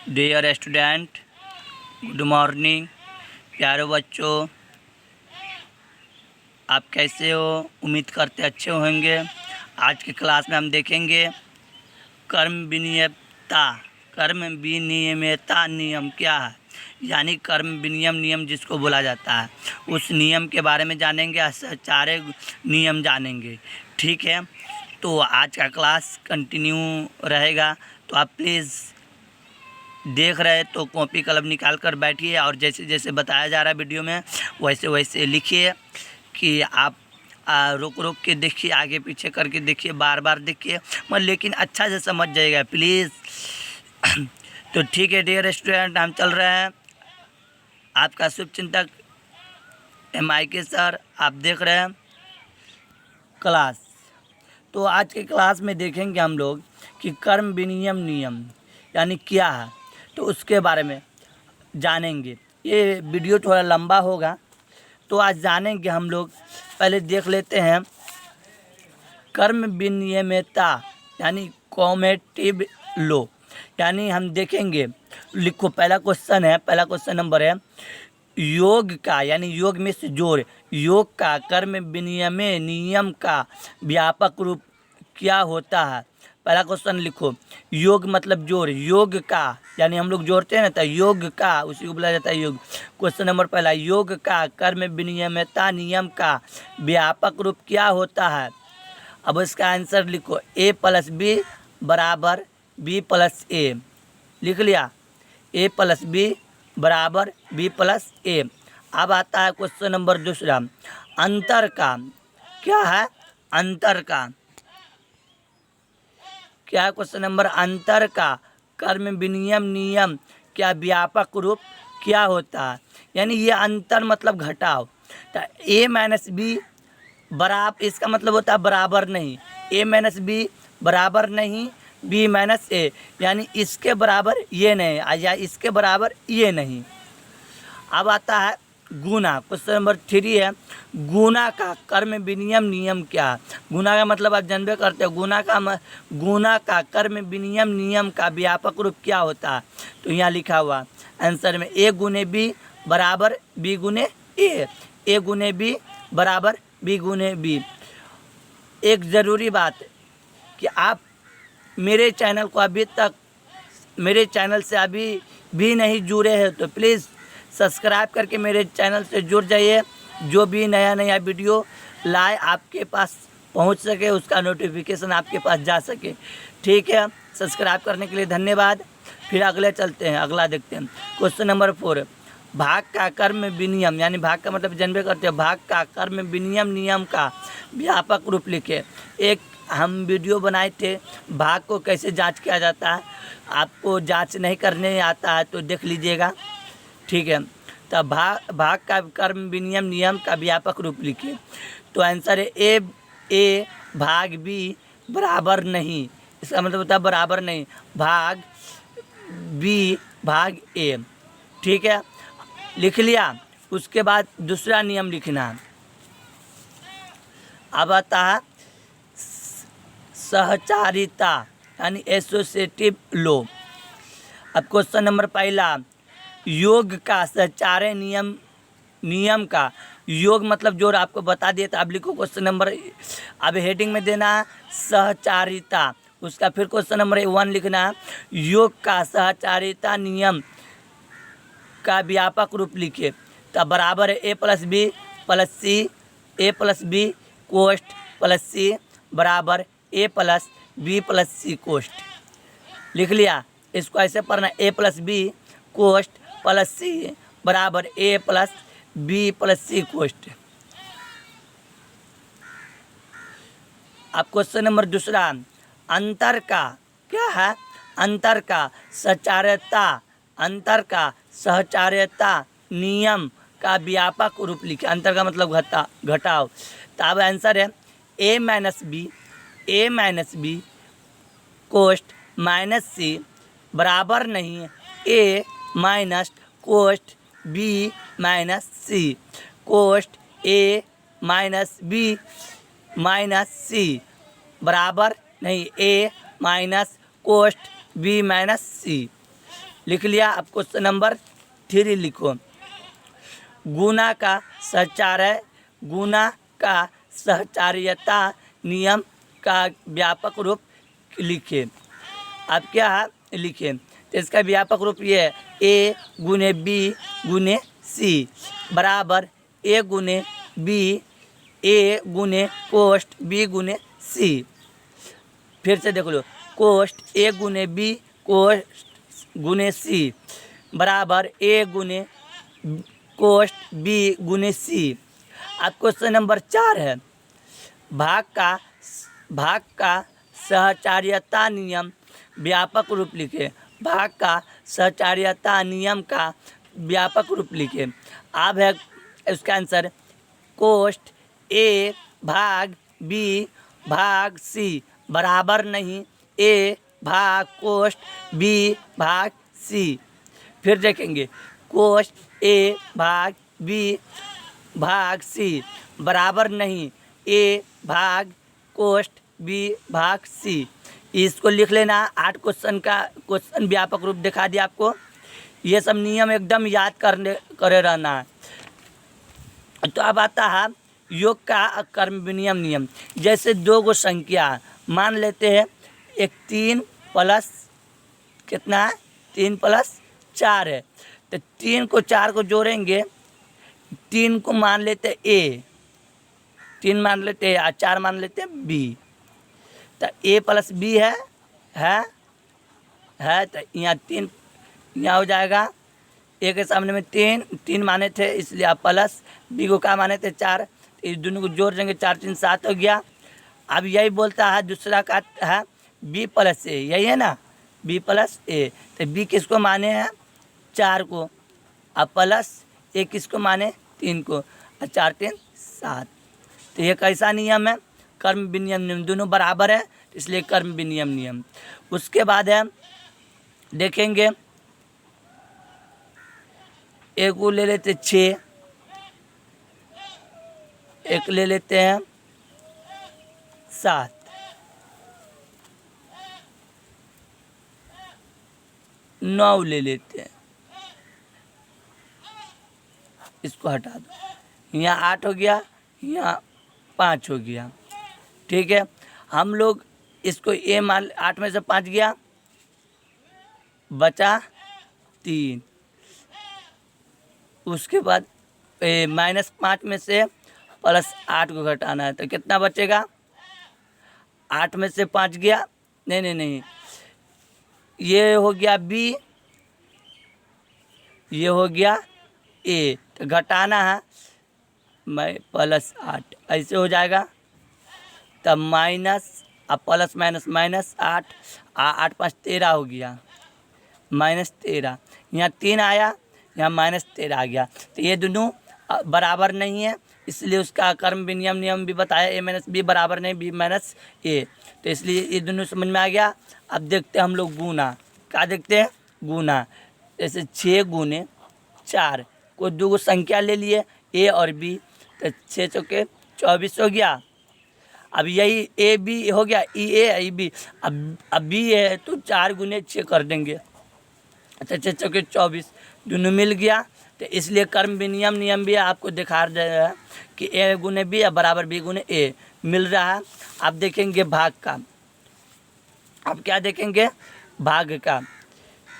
Dear student, good morning. प्यारे बच्चों, आप कैसे हो? उम्मीद करते अच्छे होंगे। आज की क्लास में हम देखेंगे कर्म विनियमता। कर्म विनियमता नियम क्या है, यानी कर्म विनियम नियम जिसको बोला जाता है, उस नियम के बारे में जानेंगे। सारे नियम जानेंगे, ठीक है। तो आज का क्लास कंटिन्यू रहेगा, तो आप प्लीज़ देख रहे तो कॉपी कलम निकाल कर बैठिए और जैसे जैसे बताया जा रहा है वीडियो में वैसे वैसे लिखिए कि आप रुक रुक के देखिए, आगे पीछे करके देखिए, बार बार देखिए, मगर लेकिन अच्छा से समझ जाएगा प्लीज़। तो ठीक है डियर स्टूडेंट, हम चल रहे हैं। आपका शुभचिंतक MIK सर, आप देख रहे हैं क्लास। तो आज के क्लास में देखेंगे हम लोग कि कर्म विनियम नियम यानी क्या है, तो उसके बारे में जानेंगे। ये वीडियो थोड़ा लंबा होगा, तो आज जानेंगे हम लोग। पहले देख लेते हैं कर्म विनियमितता यानी कॉमेटिव लॉ, यानी हम देखेंगे। लिखो, पहला क्वेश्चन है, पहला क्वेश्चन नंबर है योग का, यानी योग में से जोड़, योग का कर्म विनियमे नियम का व्यापक रूप क्या होता है। पहला क्वेश्चन लिखो, योग मतलब जोड़, योग का यानी हम लोग जोड़ते हैं ना, तो योग का उसी को बोला जाता है योग। क्वेश्चन नंबर पहला, योग का कर्म विनियमितता नियम का व्यापक रूप क्या होता है। अब इसका आंसर लिखो, A + B बराबर B + A। लिख लिया, A + B बराबर B + A। अब आता है क्वेश्चन नंबर दूसरा, अंतर का क्या है, अंतर का क्या है। क्वेश्चन नंबर, अंतर का कर्म विनियम नियम क्या व्यापक रूप क्या होता है, यानी ये अंतर मतलब घटाव। तो A - B बराबर, इसका मतलब होता है बराबर नहीं। A - B बराबर नहीं B - A, यानी इसके बराबर ये नहीं या इसके बराबर ये नहीं। अब आता है गुना। क्वेश्चन नंबर 3 है, गुना का कर्म विनियम नियम क्या है। गुना का मतलब आप जानबे करते हो, गुना का कर्म विनियम नियम का व्यापक रूप क्या होता है। तो यहाँ लिखा हुआ आंसर में A × B बराबर B × A, A × B बराबर B × B। एक ज़रूरी बात कि आप मेरे चैनल को अभी तक, मेरे चैनल से अभी भी नहीं जुड़े हैं तो प्लीज़ सब्सक्राइब करके मेरे चैनल से जुड़ जाइए। जो भी नया नया वीडियो लाए आपके पास पहुंच सके, उसका नोटिफिकेशन आपके पास जा सके, ठीक है। सब्सक्राइब करने के लिए धन्यवाद। फिर अगले चलते हैं, अगला देखते हैं। क्वेश्चन नंबर 4, भाग का कर्म विनियम, यानी भाग का मतलब जानबे करते हैं, भाग का कर्म विनियम नियम का व्यापक रूप लिखे। एक हम वीडियो बनाए थे, भाग को कैसे जांच किया जाता है। आपको जांच नहीं करने आता है तो देख लीजिएगा, ठीक है। तो भाग का कर्म विनियम नियम का व्यापक रूप लिखिए। तो आंसर है A भाग B बराबर नहीं, इसका मतलब होता है बराबर नहीं, भाग B भाग A, ठीक है। लिख लिया। उसके बाद दूसरा नियम लिखना। अब आता है सहचारिता यानी एसोसिएटिव लॉ। अब क्वेश्चन नंबर पहला, योग का सहचार्य नियम का, योग मतलब जोड़ आपको बता दिया था। अब लिखो क्वेश्चन नंबर, अब हेडिंग में देना है सहचारिता, उसका फिर क्वेश्चन नंबर 1 लिखना है, योग का सहचारिता नियम का व्यापक रूप लिखिए। तब बराबर है A + B + C, A + B कोष्ठ + C बराबर A + B + C कोष्ठ। लिख लिया। इसको ऐसे पढ़ना, A + B कोष्ठ + C बराबर A + B + C कोष्ठ। अब क्वेश्चन नंबर दूसरा, अंतर का क्या है, अंतर का सहचार्यता, अंतर का सहचार्यता नियम का व्यापक रूप लिखे। अंतर का मतलब घटाव। तो अब आंसर है A - B कोष्ठ -C बराबर नहीं है A - कोष्ठ B - C, कोष्ठ A - B - C बराबर नहीं A - कोष्ठ B - C। लिख लिया। अब क्वेश्चन नंबर 3 लिखो। गुणा का सहचार्य, गुणा का सहचार्यता नियम का व्यापक रूप लिखे। अब क्या लिखे, तो इसका व्यापक रूप ये है ए गुने बी गुने सी बराबर ए गुने बी, ए गुने कोष्ट बी गुने सी। फिर से देख लो, कोष्ट ए गुने बी कोष्ट गुने सी बराबर ए गुने कोष्ट बी गुने सी। अब क्वेश्चन नंबर 4 है, भाग का सहचार्यता नियम व्यापक रूप लिखे। भाग का सहचार्यता नियम का व्यापक रूप लिखे। अब है इसका आंसर कोष्ट ए भाग बी भाग सी बराबर नहीं ए भाग कोष्ट बी भाग सी। फिर देखेंगे, कोष्ट ए भाग बी भाग सी बराबर नहीं ए भाग कोष्ट बी भाग सी। इसको लिख लेना। 8 क्वेश्चन का क्वेश्चन व्यापक रूप दिखा दिया आपको। ये सब नियम एकदम याद करे रहना है। तो अब आता है योग का कर्म विनियम नियम। जैसे 2 गो संख्या मान लेते हैं, एक 3 प्लस कितना है, 3 प्लस 4 है। तो 3 को 4 को जोड़ेंगे, 3 को मान लेते हैं ए, 3 मान लेते हैं, 4 मान लेते हैं बी। तो ए प्लस बी है तो यहाँ 3 यहाँ हो जाएगा। ए के सामने में 3 माने थे इसलिए आप प्लस, बी को क्या माने थे 4, इस दोनों को जोड़ देंगे, 4 3 7 हो गया। अब यही बोलता है दूसरा का है बी प्लस ए, यही है ना, बी प्लस ए। तो बी किसको माने हैं 4 को, अब प्लस ए किसको माने 3 को, और 4 3 7। तो ये कैसा नियम है, कर्म विनियम नियम, दोनों बराबर है इसलिए कर्म विनियम नियम। उसके बाद है देखेंगे, एक को ले लेते 6, एक ले लेते हैं 7, 9 ले लेते हैं, इसको हटा दो, यहाँ 8 हो गया, यहाँ 5 हो गया। ठीक है, हम लोग इसको ए मान, 8 में से 5 गया, बचा 3। उसके बाद -5 में से +8 को घटाना है, तो कितना बचेगा, 8 में से 5 गया, नहीं, ये हो गया बी, ये हो गया ए, तो घटाना है +8, ऐसे हो जाएगा। तब माइनस, अब प्लस माइनस माइनस 8, 8 5 13 हो गया, -13, यहाँ 3 आया, यहाँ -13 आ गया। तो ये दोनों बराबर नहीं है इसलिए उसका कर्म विनियम नियम भी बताया, ए माइनस बी बराबर नहीं बी माइनस ए, तो इसलिए ये दोनों समझ में आ गया। अब देखते हैं हम लोग गुना, क्या देखते हैं गुना। जैसे 6 गुने 4, को 2 गो संख्या ले लिए ए और बी, तो 6 चौके 24 हो गया। अब यही ए बी हो गया, ई ए बी, अब बी है तो 4 गुने 6 कर देंगे, अच्छा 6 चौके 24, दोनों मिल गया। तो इसलिए कर्म विनियम नियम भी आपको दिखा रहा है कि ए गुने बी बराबर बी गुने ए मिल रहा है। अब देखेंगे भाग का, अब क्या देखेंगे भाग का,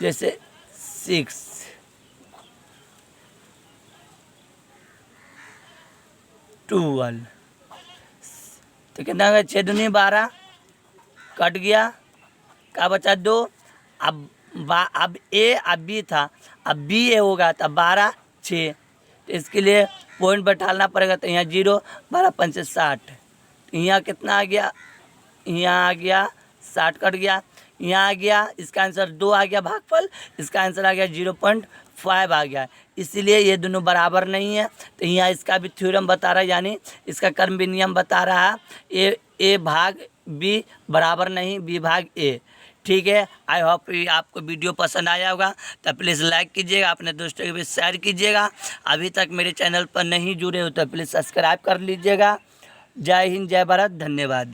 जैसे 6 12, तो कितना होगा 6 दूनी 12, कट गया, क्या बचा 2। अब ए अब बी था, अब बी ए होगा तो 12 6, तो इसके लिए पॉइंट बैठाना पड़ेगा। तो यहाँ 0, 12 5 60, तो यहाँ कितना आ गया, यहाँ आ गया 60 कट गया, यहाँ आ गया, इसका आंसर 2 आ गया भागफल, इसका आंसर आ गया 0.5 आ गया। इसीलिए ये दोनों बराबर नहीं है। तो यहाँ इसका भी थ्योरम बता रहा है, यानी इसका कर्म विनियम बता रहा है, ए भाग बी बराबर नहीं बी भाग ए। ठीक है, आई होप आपको वीडियो पसंद आया होगा, तो प्लीज़ लाइक कीजिएगा, अपने दोस्तों के बीच शेयर कीजिएगा। अभी तक मेरे चैनल पर नहीं जुड़े हो तो प्लीज़ सब्सक्राइब कर लीजिएगा। जय हिंद, जय भारत, धन्यवाद।